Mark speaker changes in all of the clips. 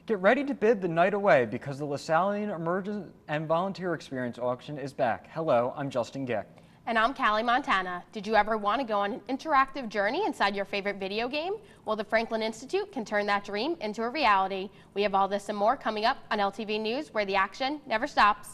Speaker 1: Get ready to bid the night away because the LaSallian Emergent and Volunteer Experience auction is back. Hello, I'm Justin Gick.
Speaker 2: And I'm Callie Montana. Did you ever want to go on an interactive journey inside your favorite video game? Well, the Franklin Institute can turn that dream into a reality. We have all this and more coming up on LTV News, where the action never stops.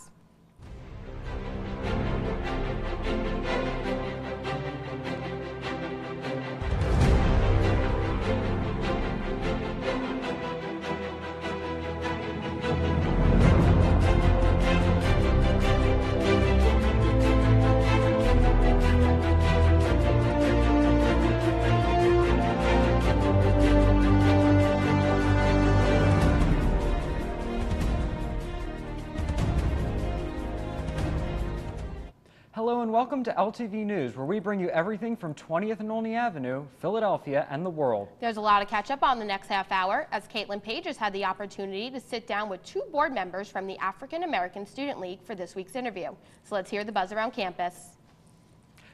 Speaker 1: Hello and welcome to LTV News, where we bring you everything from 20th and Olney Avenue, Philadelphia, and the world.
Speaker 2: There's a lot to catch up on the next half hour, as Caitlin Page has had the opportunity to sit down with two board members from the African American Student League for this week's interview. So let's hear the buzz around campus.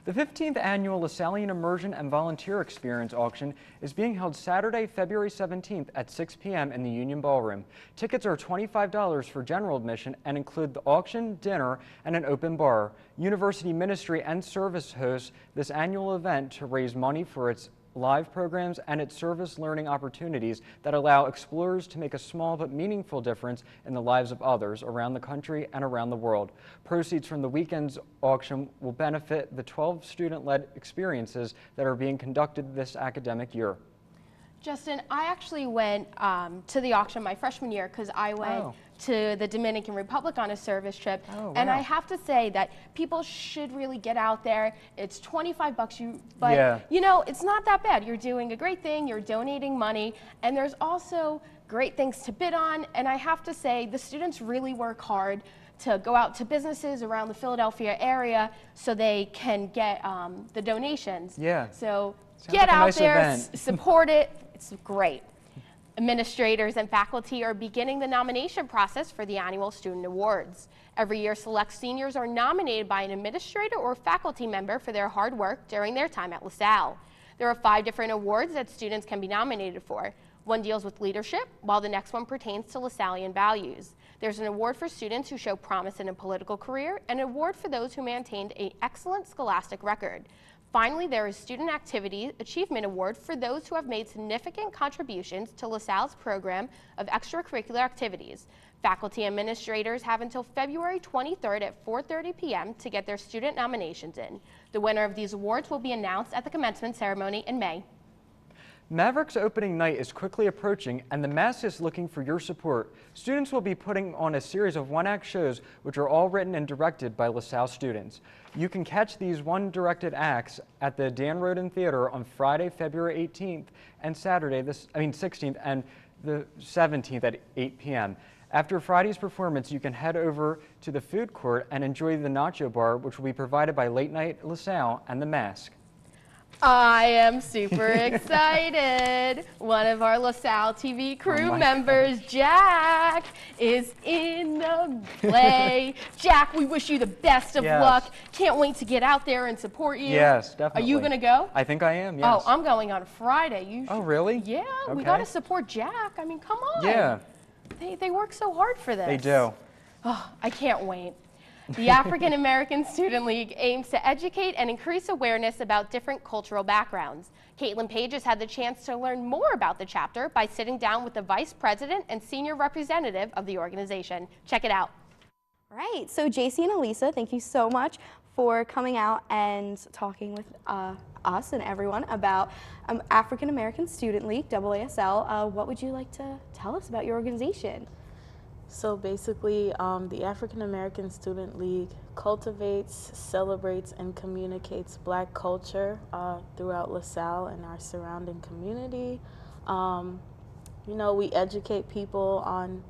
Speaker 1: The 15th annual LaSallian Immersion and Volunteer Experience auction is being held Saturday, February 17th at 6 p.m. in the Union Ballroom. Tickets are $25 for general admission and include the auction, dinner, and an open bar. University Ministry and Service hosts this annual event to raise money for its live programs and its service learning opportunities that allow explorers to make a small but meaningful difference in the lives of others around the country and around the world. Proceeds from the weekend's auction will benefit the 12 student-led experiences that are being conducted this academic year.
Speaker 2: Justin, I actually went to the auction my freshman year because I went to the Dominican Republic on a service trip. And I have to say that people should really get out there. It's $25, but you know, it's not that bad. You're doing a great thing, you're donating money, and there's also great things to bid on. And I have to say, the students really work hard to go out to businesses around the Philadelphia area so they can get the donations. So get out there, support it. It's great. Administrators and faculty are beginning the nomination process for the annual Student Awards. Every year, select seniors are nominated by an administrator or faculty member for their hard work during their time at LaSalle. There are 5 different awards that students can be nominated for. One deals with leadership, while the next one pertains to LaSallian values. There's an award for students who show promise in a political career, and an award for those who maintained an excellent scholastic record. Finally, there is Student Activity Achievement Award for those who have made significant contributions to LaSalle's program of extracurricular activities. Faculty administrators have until February 23rd at 4:30 p.m. to get their student nominations in. The winner of these awards will be announced at the commencement ceremony in May.
Speaker 1: Maverick's opening night is quickly approaching, and the Mask is looking for your support. Students will be putting on a series of one-act shows, which are all written and directed by LaSalle students. You can catch these one-directed acts at the Dan Roden Theater on Friday, February 18th, and Saturday, 16th, and the 17th at 8 p.m. After Friday's performance, you can head over to the food court and enjoy the nacho bar, which will be provided by Late Night LaSalle and the Mask.
Speaker 2: I am super excited. One of our LaSalle TV crew members, Jack, is in the play. Jack, we wish you the best of luck. Can't wait to get out there and support you.
Speaker 1: Yes, definitely.
Speaker 2: Are you going to go?
Speaker 1: I think I am, yes.
Speaker 2: Oh, I'm going on Friday.
Speaker 1: Oh, really?
Speaker 2: Yeah, we got to support Jack. I mean, come on.
Speaker 1: Yeah.
Speaker 2: They work so hard for this.
Speaker 1: They do.
Speaker 2: Oh, I can't wait. The African American Student League aims to educate and increase awareness about different cultural backgrounds. Caitlin Page has had the chance to learn more about the chapter by sitting down with the vice president and senior representative of the organization. Check it out.
Speaker 3: All right, so JC and Elisa, thank you so much for coming out and talking with us and everyone about African American Student League, AASL. What would you like to tell us about your organization?
Speaker 4: So basically, the African American Student League cultivates, celebrates, and communicates Black culture throughout LaSalle and our surrounding community. You know, we educate people on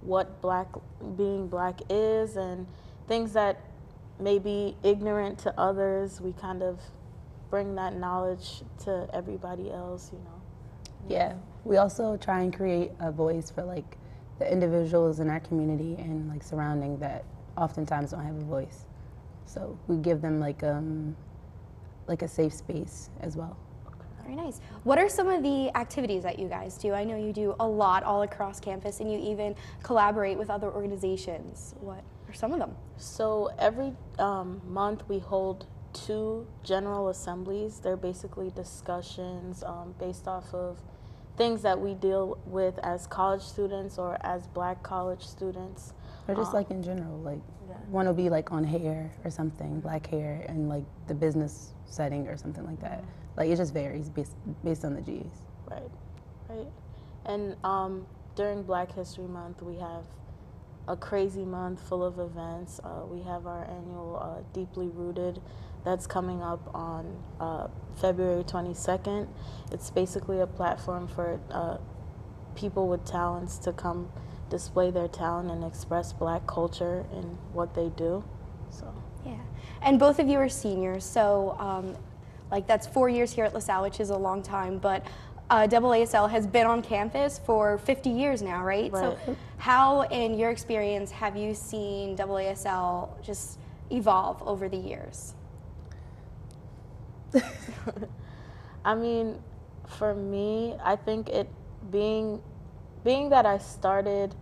Speaker 4: what being Black is and things that may be ignorant to others. We kind of bring that knowledge to everybody else, you know.
Speaker 5: Yeah, we also try and create a voice for like the individuals in our community and like surrounding that oftentimes don't have a voice. So we give them like a safe space as well.
Speaker 3: Very nice. What are some of the activities that you guys do? I know you do a lot all across campus, and you even collaborate with other organizations. What are some of them?
Speaker 4: So every month we hold 2 general assemblies. They're basically discussions based off of things that we deal with as college students or as Black college students.
Speaker 5: Or just like in general, like one will be like on hair or something, Black hair, and like the business setting or something like that. Like it just varies based on the Gs.
Speaker 4: Right. And during Black History Month, we have a crazy month full of events. We have our annual Deeply Rooted that's coming up on February 22nd. It's basically a platform for people with talents to come display their talent and express Black culture in what they do. So
Speaker 3: yeah, and both of you are seniors, so like that's 4 years here at LaSalle, which is a long time, but AASL has been on campus for 50 years now, right? So how, in your experience, have you seen AASL just evolve over the years?
Speaker 4: I mean, for me, I think it being that I started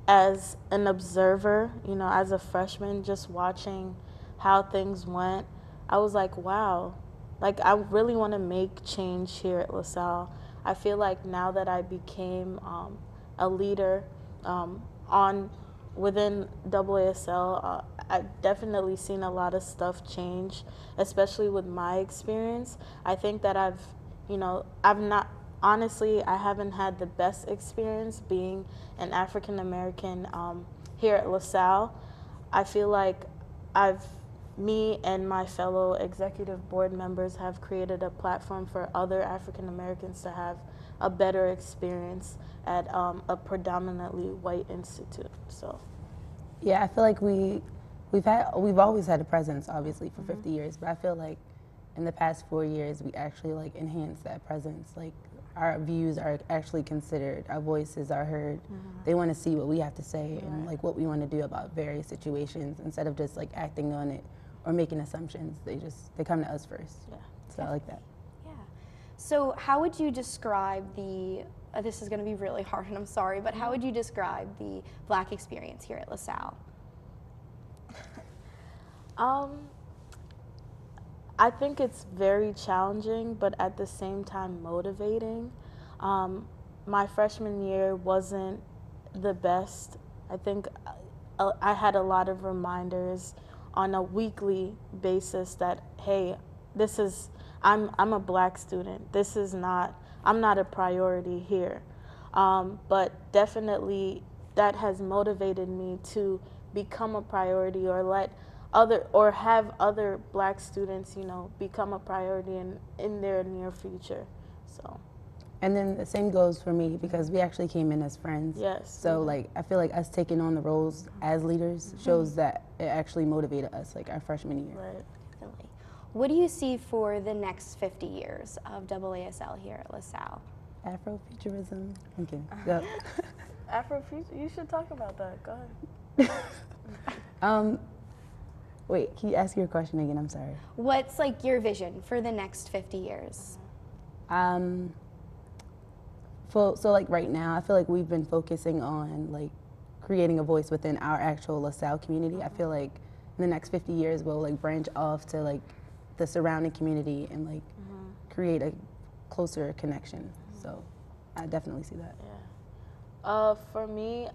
Speaker 4: as an observer, you know, as a freshman, just watching how things went, I was like, wow, like I really want to make change here at LaSalle. I feel like now that I became a leader within AASL, I've definitely seen a lot of stuff change, especially with my experience. I think that honestly, I haven't had the best experience being an African American here at LaSalle. I feel like me and my fellow executive board members have created a platform for other African Americans to have a better experience at a predominantly white institute. So,
Speaker 5: yeah, I feel like we've always had a presence, obviously, for 50 years, but I feel like in the past 4 years we actually like enhanced that presence. Like our views are actually considered, our voices are heard. They want to see what we have to say and like what we want to do about various situations instead of just like acting on it or making assumptions. They come to us first. Yeah. So I like that.
Speaker 3: Yeah. So how would you describe this is going to be really hard and I'm sorry, but how would you describe the Black experience here at LaSalle?
Speaker 4: I think it's very challenging, but at the same time motivating. My freshman year wasn't the best. I think I had a lot of reminders on a weekly basis that, hey, I'm a Black student. I'm not a priority here. But definitely that has motivated me to become a priority or have other Black students, you know, become a priority in their near future. So.
Speaker 5: And then the same goes for me because we actually came in as friends.
Speaker 4: Yes.
Speaker 5: So like I feel like us taking on the roles as leaders shows that it actually motivated us like our freshman year.
Speaker 4: Right.
Speaker 3: Definitely. What do you see for the next 50 years of AASL here at LaSalle?
Speaker 5: Afrofuturism. I'm kidding. Yep.
Speaker 4: Afrofuture. You should talk about that. Go ahead.
Speaker 5: Wait, can you ask your question again? I'm sorry.
Speaker 3: What's like your vision for the next 50 years?
Speaker 5: So like right now, I feel like we've been focusing on like creating a voice within our actual LaSalle community. I feel like in the next 50 years, we'll like branch off to like the surrounding community and like create a closer connection. So I definitely see that.
Speaker 4: Yeah. For me,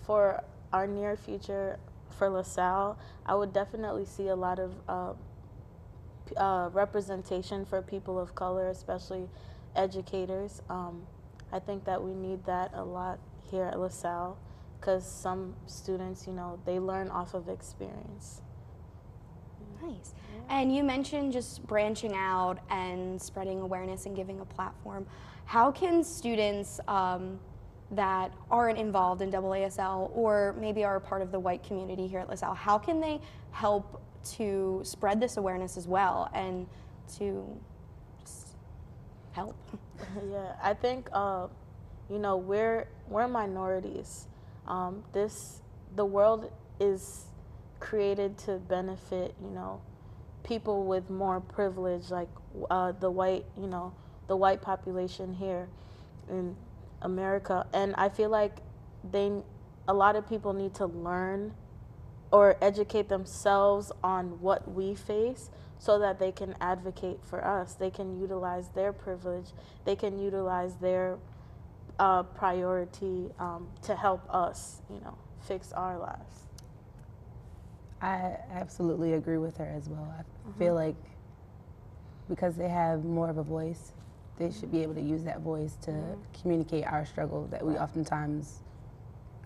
Speaker 4: for our near future for LaSalle, I would definitely see a lot of representation for people of color, especially educators. I think that we need that a lot here at LaSalle because some students, you know, they learn off of experience.
Speaker 3: Nice. And you mentioned just branching out and spreading awareness and giving a platform. How can students that aren't involved in AASL or maybe are a part of the white community here at LaSalle, how can they help to spread this awareness as well and to just help?
Speaker 4: Yeah, I think you know, we're minorities. The world is created to benefit, you know, people with more privilege, like the white, the white population here in America. And I feel like a lot of people need to learn or educate themselves on what we face so that they can advocate for us. They can utilize their privilege. They can utilize their priority to help us, fix our lives.
Speaker 5: I absolutely agree with her as well. I feel like because they have more of a voice, they should be able to use that voice to communicate our struggle that we oftentimes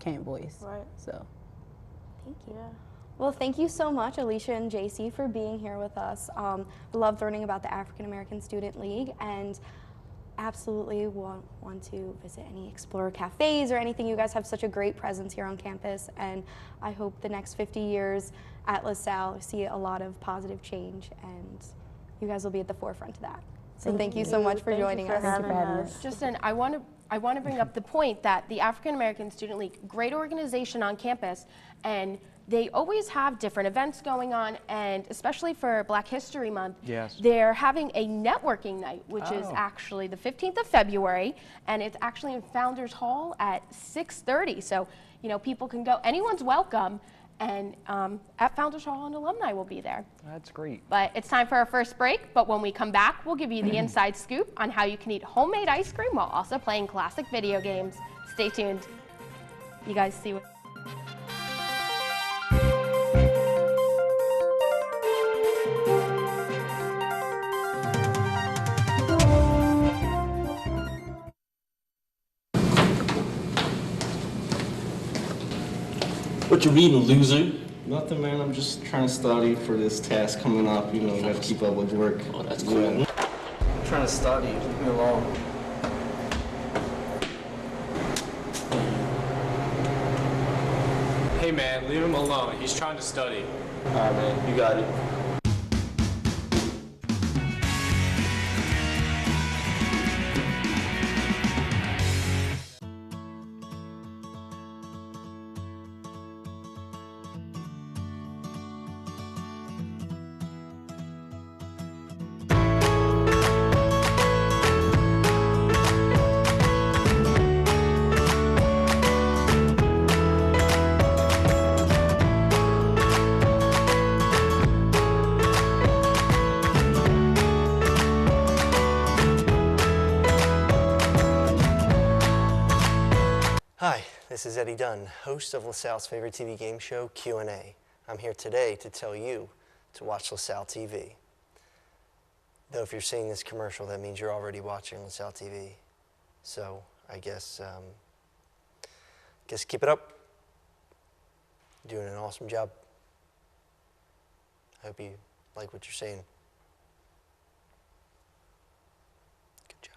Speaker 5: can't voice.
Speaker 4: Right.
Speaker 5: So,
Speaker 3: thank you.
Speaker 4: Yeah.
Speaker 3: Well, thank you so much, Alicia and JC, for being here with us. Loved learning about the African American Student League, and absolutely want to visit any Explorer cafes or anything. You guys have such a great presence here on campus, and I hope the next 50 years at LaSalle see a lot of positive change, and you guys will be at the forefront of that. So thank you so much for joining us.
Speaker 5: Thank you for having us.
Speaker 2: Justin, I want to bring up the point that the African American Student League, great organization on campus, and they always have different events going on, and especially for Black History Month, they're having a networking night, which is actually the 15th of February, and it's actually in Founders Hall at 6:30. So, people can go. Anyone's welcome, and at Founders Hall, an alumni will be there.
Speaker 1: That's great.
Speaker 2: But it's time for our first break, but when we come back, we'll give you the inside scoop on how you can eat homemade ice cream while also playing classic video games. Stay tuned. You guys see what...
Speaker 6: What you reading, loser?
Speaker 7: Nothing, man. I'm just trying to study for this task coming up. Got to keep up with work.
Speaker 6: Oh, that's cool.
Speaker 7: I'm trying to study. Leave me alone.
Speaker 8: Hey, man, leave him alone. He's trying to study.
Speaker 6: All right, man. You got it.
Speaker 9: Hi, this is Eddie Dunn, host of LaSalle's favorite TV game show, Q&A. I'm here today to tell you to watch LaSalle TV. Though if you're seeing this commercial, that means you're already watching LaSalle TV. So I guess keep it up. You're doing an awesome job. I hope you like what you're seeing. Good job.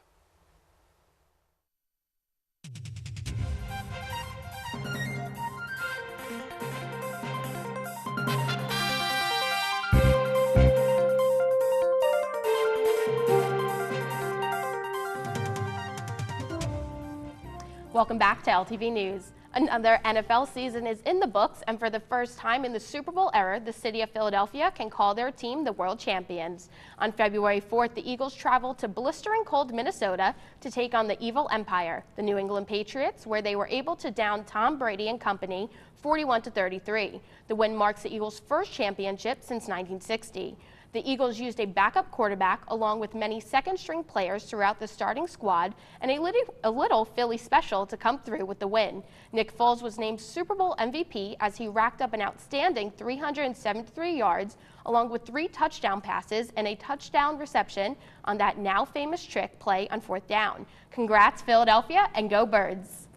Speaker 2: Welcome back to LTV News. Another NFL season is in the books, and for the first time in the Super Bowl era, the city of Philadelphia can call their team the world champions. On February 4th, the Eagles traveled to blistering cold Minnesota to take on the Evil Empire, the New England Patriots, where they were able to down Tom Brady and company 41-33. The win marks the Eagles' first championship since 1960. The Eagles used a backup quarterback along with many second-string players throughout the starting squad and a little Philly special to come through with the win. Nick Foles was named Super Bowl MVP as he racked up an outstanding 373 yards along with 3 touchdown passes and a touchdown reception on that now famous trick play on 4th down. Congrats, Philadelphia, and go Birds.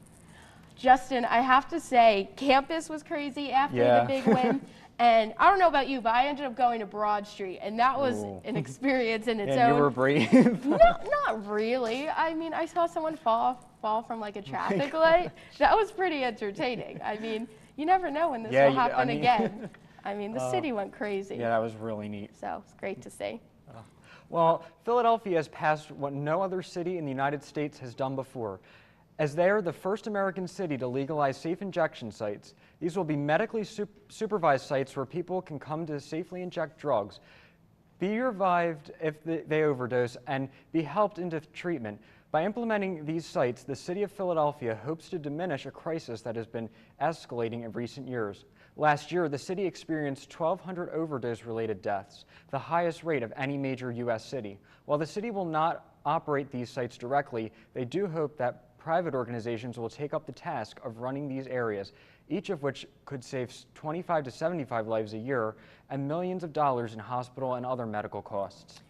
Speaker 2: Justin, I have to say, campus was crazy after the big win. And I don't know about you, but I ended up going to Broad Street, and that was an experience in its own.
Speaker 1: And you were brave.
Speaker 2: No, not really. I mean, I saw someone fall from like a traffic light. That was pretty entertaining. I mean, you never know when this will happen again. I mean, the city went crazy.
Speaker 1: Yeah, that was really neat.
Speaker 2: So it's great to see.
Speaker 1: Well, Philadelphia has passed what no other city in the United States has done before, as they are the first American city to legalize safe injection sites. These will be medically supervised sites where people can come to safely inject drugs. be revived if they overdose, and be helped into treatment. By implementing these sites, the City of Philadelphia hopes to diminish a crisis that has been escalating in recent years. Last year, the city experienced 1,200 overdose-related deaths, the highest rate of any major U.S. city. While the city will not operate these sites directly, they do hope that private organizations will take up the task of running these areas, each of which could save 25 to 75 lives a year and millions of dollars in hospital and other medical costs.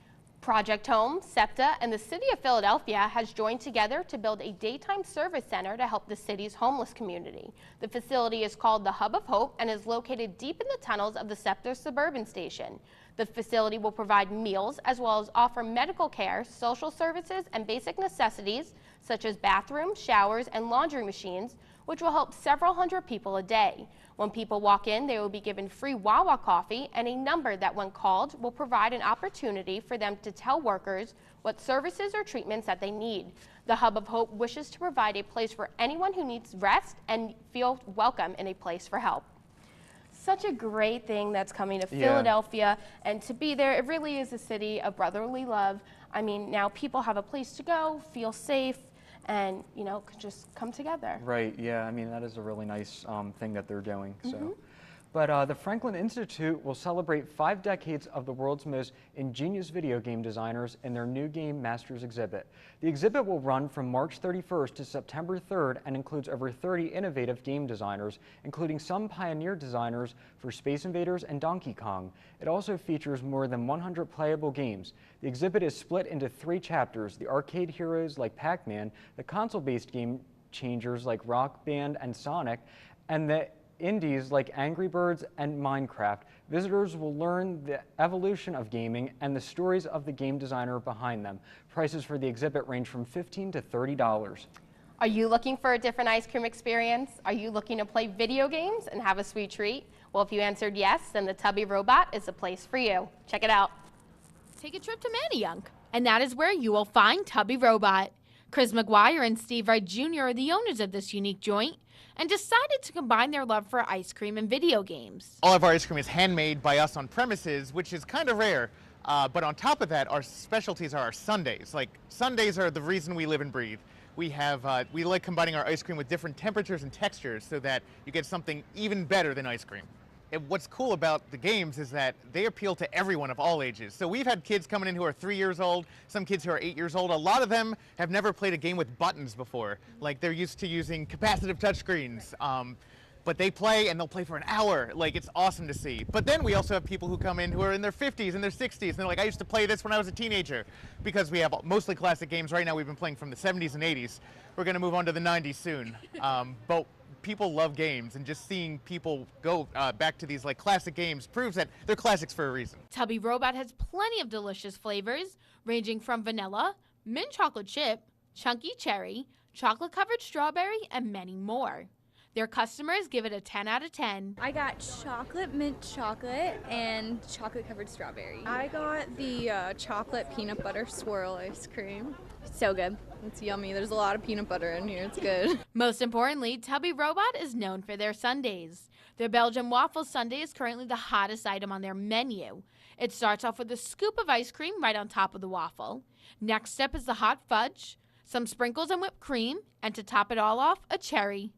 Speaker 2: Project Home, SEPTA, and the City of Philadelphia has joined together to build a daytime service center to help the city's homeless community. The facility is called the Hub of Hope and is located deep in the tunnels of the SEPTA suburban station. The facility will provide meals as well as offer medical care, social services, and basic necessities such as bathrooms, showers, and laundry machines, which will help several hundred people a day. When people walk in, they will be given free Wawa coffee and a number that, when called, will provide an opportunity for them to tell workers what services or treatments that they need. The Hub of Hope wishes to provide a place for anyone who needs rest and feel welcome in a place for help. Such a great thing that's coming to Philadelphia, and to be there, it really is a city of brotherly love. I mean, now people have a place to go, feel safe, and, you know, could just come together.
Speaker 1: Right, yeah, I mean, that is a really nice thing that they're doing. So. But the Franklin Institute will celebrate 5 decades of the world's most ingenious video game designers in their new game Masters exhibit. The exhibit will run from March 31st to September 3rd and includes over 30 innovative game designers, including some pioneer designers for Space Invaders and Donkey Kong. It also features more than 100 playable games. The exhibit is split into 3 chapters: the arcade heroes like Pac-Man, the console-based game changers like Rock Band and Sonic, and the indies like Angry Birds and Minecraft. Visitors will learn the evolution of gaming and the stories of the game designer behind them. Prices for the exhibit range from $15 to $30.
Speaker 2: Are you looking for a different ice cream experience? Are you looking to play video games and have a sweet treat? Well, if you answered yes, then the Tubby Robot is the place for you. Check it out.
Speaker 10: Take a trip to Manayunk, and that is where you will find Tubby Robot. Chris McGuire and Steve Wright Jr. are the owners of this unique joint and decided to combine their love for ice cream and video games.
Speaker 11: All of our ice cream is handmade by us on premises, which is kind of rare. But on top of that, our specialties are our sundaes. Like, sundaes are the reason we live and breathe. We like combining our ice cream with different temperatures and textures so that you get something even better than ice cream. And what's cool about the games is that they appeal to everyone of all ages. So we've had kids coming in who are 3 years old, some kids who are 8 years old. A lot of them have never played a game with buttons before. Like, they're used to using capacitive touchscreens. But they play, and they'll play for an hour. Like, it's awesome to see. But then we also have people who come in who are in their 50s and their 60s, and they're like, I used to play this when I was a teenager. Because we have mostly classic games. Right now we've been playing from the 70s and 80s. We're going to move on to the 90s soon. But people love games, and just seeing people go back to these like classic games proves that they're classics for a reason.
Speaker 10: Tubby Robot has plenty of delicious flavors, ranging from vanilla, mint chocolate chip, chunky cherry, chocolate-covered strawberry, and many more. Their customers give it a 10 out of 10.
Speaker 12: I got chocolate mint chocolate and chocolate covered strawberry. I got the chocolate peanut butter swirl ice cream. So good. It's yummy. There's a lot of peanut butter in here. It's good.
Speaker 10: Most importantly, Tubby Robot is known for their sundaes. Their Belgian waffle sundae is currently the hottest item on their menu. It starts off with a scoop of ice cream right on top of the waffle. Next step is the hot fudge, some sprinkles and whipped cream, and to top it all off, a cherry.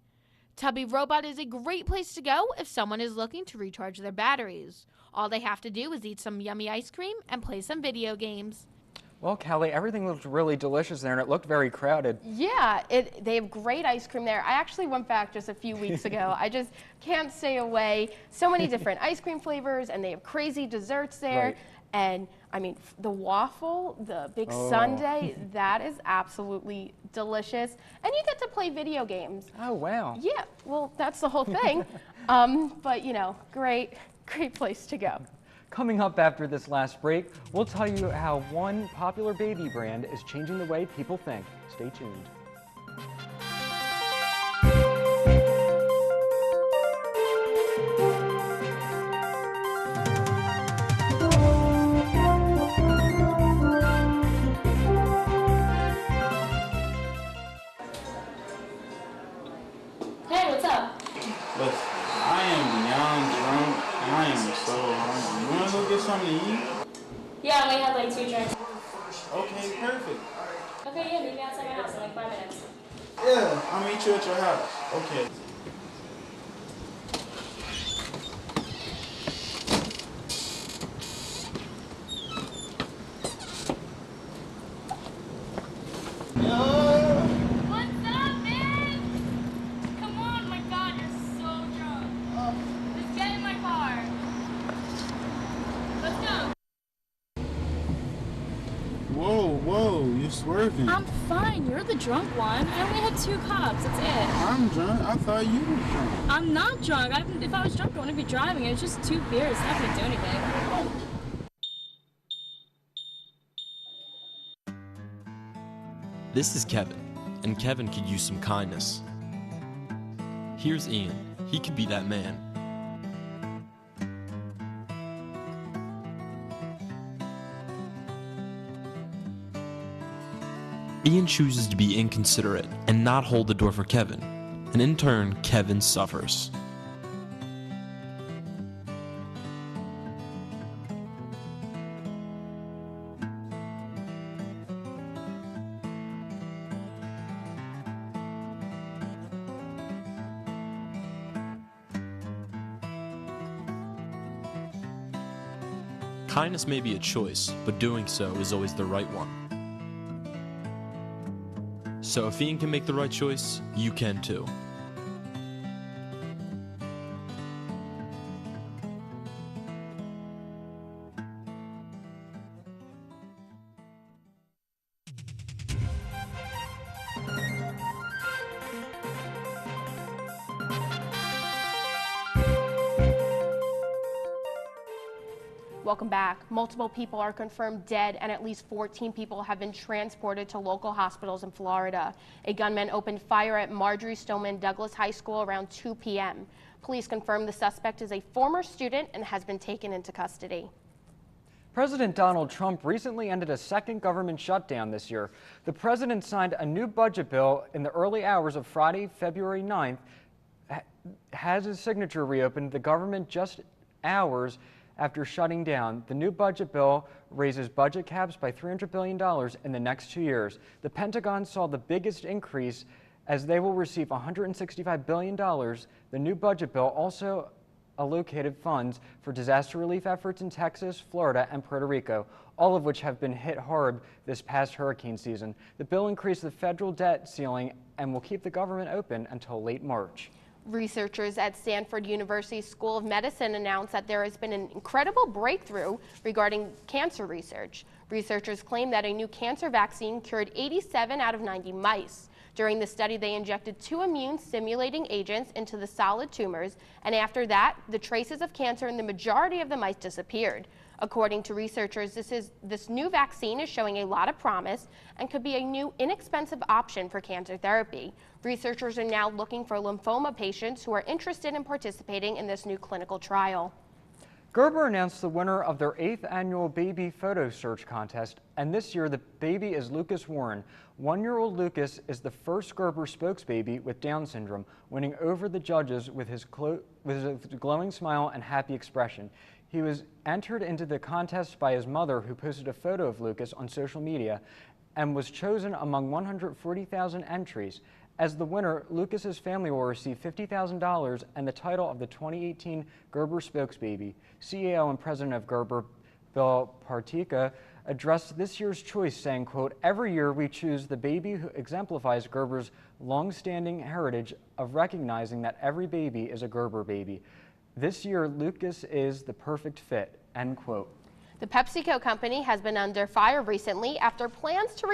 Speaker 10: Tubby Robot is a great place to go if someone is looking to recharge their batteries. All they have to do is eat some yummy ice cream and play some video games.
Speaker 1: Well, Kelly, everything looked really delicious there, and it looked very crowded.
Speaker 2: Yeah, they have great ice cream there. I actually went back just a few weeks ago. I just can't stay away. So many different ice cream flavors, and they have crazy desserts there.
Speaker 1: Right.
Speaker 2: And I mean, the waffle, the big sundae, that is absolutely delicious. And you get to play video games.
Speaker 1: Oh, wow.
Speaker 2: Yeah, well, that's the whole thing. But, you know, great place to go.
Speaker 1: Coming up after this last break, we'll tell you how one popular baby brand is changing the way people think. Stay tuned.
Speaker 10: Hey, what's up?
Speaker 7: Look, I am beyond drunk. I am so hungry. You wanna go get something to eat?
Speaker 13: Yeah, I only had like 2 drinks.
Speaker 7: Okay, perfect.
Speaker 13: Okay, yeah, meet me outside my house in like 5 minutes.
Speaker 7: Yeah, I'll meet you at your house. Okay.
Speaker 13: What's up, man? Come on, my God, you're so drunk. Just get in my car. Let's go.
Speaker 7: Whoa, you're swerving.
Speaker 13: I'm fine. You're the drunk one. I only had 2 cups. That's it.
Speaker 7: I'm drunk. I thought you were drunk.
Speaker 13: I'm not drunk. If I was drunk, I wouldn't be driving. It was just 2 beers. It's not going to do anything.
Speaker 14: This is Kevin, and Kevin could use some kindness. Here's Ian. He could be that man. Ian chooses to be inconsiderate and not hold the door for Kevin, and in turn, Kevin suffers. Kindness may be a choice, but doing so is always the right one. So if Ian can make the right choice, you can too.
Speaker 2: Welcome back. Multiple people are confirmed dead and at least 14 people have been transported to local hospitals in Florida. A gunman opened fire at Marjorie Stoneman Douglas High School around 2 p.m. Police confirm the suspect is a former student and has been taken into custody.
Speaker 1: President Donald Trump recently ended a second government shutdown this year. The president signed a new budget bill in the early hours of Friday, February 9th. Has his signature reopened the government just hours after shutting down. The new budget bill raises budget caps by $300 billion in the next 2 years. The Pentagon saw the biggest increase as they will receive $165 billion. The new budget bill also allocated funds for disaster relief efforts in Texas, Florida, and Puerto Rico, all of which have been hit hard this past hurricane season. The bill increased the federal debt ceiling and will keep the government open until late March.
Speaker 2: Researchers at Stanford University School of Medicine announced that there has been an incredible breakthrough regarding cancer research. Researchers claim that a new cancer vaccine cured 87 out of 90 mice. During the study, they injected 2 immune-stimulating agents into the solid tumors, and after that, the traces of cancer in the majority of the mice disappeared. According to researchers, this new vaccine is showing a lot of promise and could be a new inexpensive option for cancer therapy. Researchers are now looking for lymphoma patients who are interested in participating in this new clinical trial.
Speaker 1: Gerber announced the winner of their 8th annual baby photo search contest, and this year the baby is Lucas Warren. 1-year-old Lucas is the first Gerber spokesbaby with Down syndrome, winning over the judges with his glowing smile and happy expression. He was entered into the contest by his mother, who posted a photo of Lucas on social media, and was chosen among 140,000 entries. As the winner, Lucas's family will receive $50,000 and the title of the 2018 Gerber Spokesbaby. CEO and president of Gerber, Bill Partika, addressed this year's choice, saying, quote, "Every year we choose the baby who exemplifies Gerber's long-standing heritage of recognizing that every baby is a Gerber baby. This year, Lucas is the perfect fit," end quote.
Speaker 2: The PepsiCo company has been under fire recently after plans to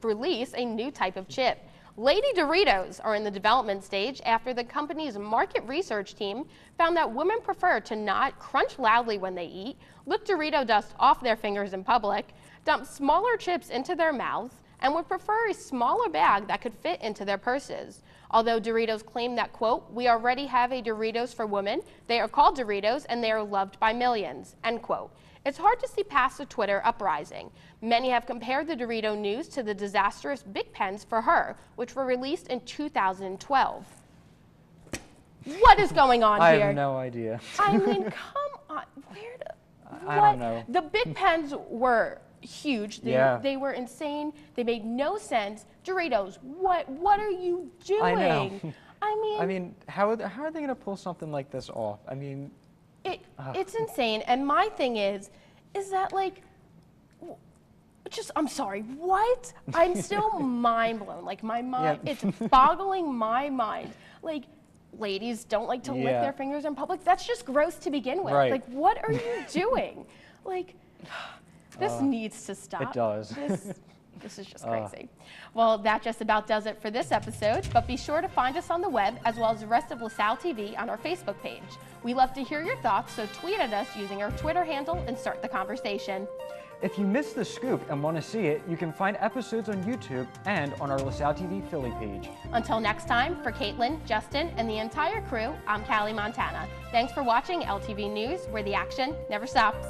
Speaker 2: release a new type of chip. Lady Doritos are in the development stage after the company's market research team found that women prefer to not crunch loudly when they eat, lick Dorito dust off their fingers in public, dump smaller chips into their mouths, and would prefer a smaller bag that could fit into their purses. Although Doritos claim that, quote, "We already have a Doritos for women. They are called Doritos and they are loved by millions," end quote. It's hard to see past the Twitter uprising. Many have compared the Dorito news to the disastrous Big Pens for Her, which were released in 2012. What is going on here?
Speaker 1: I have no idea.
Speaker 2: I mean, come on.
Speaker 1: I don't know.
Speaker 2: The big pens were huge. They were insane. They made no sense. Doritos, what are you doing?
Speaker 1: I know.
Speaker 2: I mean,
Speaker 1: how are they going to pull something like this off? I mean,
Speaker 2: it's insane. And my thing is that like, I'm sorry, what? I'm still mind blown. Like my mind, it's boggling my mind. Like, ladies don't like to lick their fingers in public. That's just gross to begin with.
Speaker 1: Right.
Speaker 2: Like, what are you doing? Like, this needs to stop.
Speaker 1: It does.
Speaker 2: This is just crazy. Well, that just about does it for this episode, but be sure to find us on the web as well as the rest of LaSalle TV on our Facebook page. We love to hear your thoughts, so tweet at us using our Twitter handle and start the conversation.
Speaker 1: If you missed the scoop and want to see it, you can find episodes on YouTube and on our LaSalle TV Philly page.
Speaker 2: Until next time, for Caitlin, Justin, and the entire crew, I'm Callie Montana. Thanks for watching LTV News, where the action never stops.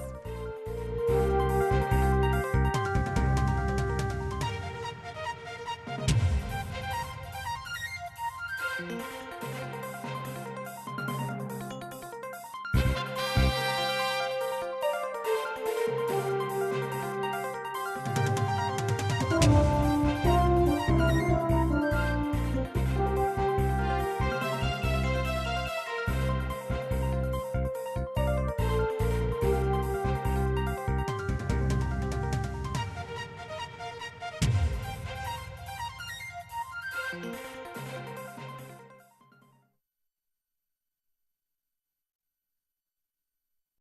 Speaker 3: Mm-hmm.